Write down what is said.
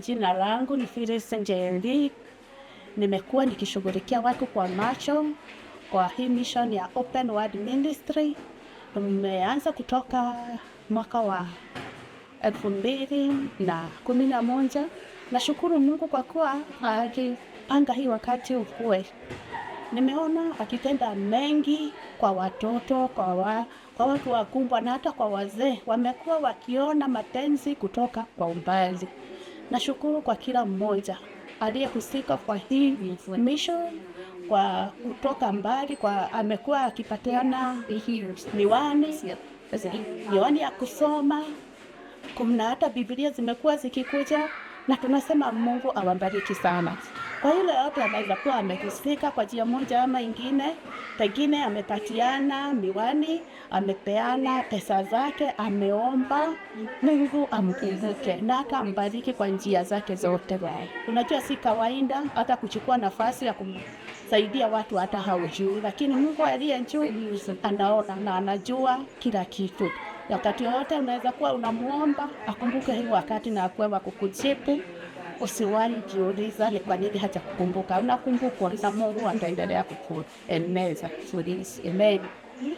Jina langu ni Phyllis Njeri. Nimekuwa nikishughulikia watu kwa macho kwa hii mission ya Open Word Ministry. Nimeanza kutoka mwaka wa 2011. Nashukuru Mungu kwa kuwa akipanga hii wakati ukue. Nimeona akitenda mengi kwa watoto, kwa watu wakubwa na hata kwa wazee. Wamekuwa wakiona mapenzi kutoka kwa umbali. Nashukuru kwa kila mmoja aliyehusika kwa hii mission, kwa kutoka mbali, kwa amekuwa akipatiana miwani ya kusoma. Kuna hata Biblia zimekuwa zikikuja, na tunasema Mungu awabariki sana. Kwa yule yote anaweza kuwa amehusika kwa njia moja ama ingine, pengine amepatiana miwani, amepeana pesa zake, ameomba, Mungu amkumbuke na akambariki kwa njia zake zote. Unajua si kawaida hata kuchukua nafasi ya kumsaidia watu hata haujui, lakini Mungu aliye juu anaona na anajua kila kitu. Wakati wote unaweza kuwa unamuomba, akumbuke hii wakati na akuwe wa kukujibu. Usiwahi jiuliza ni kwa nini hajakukumbuka. Unakumbukwa na Mungu ataendelea kukueneza. Amen.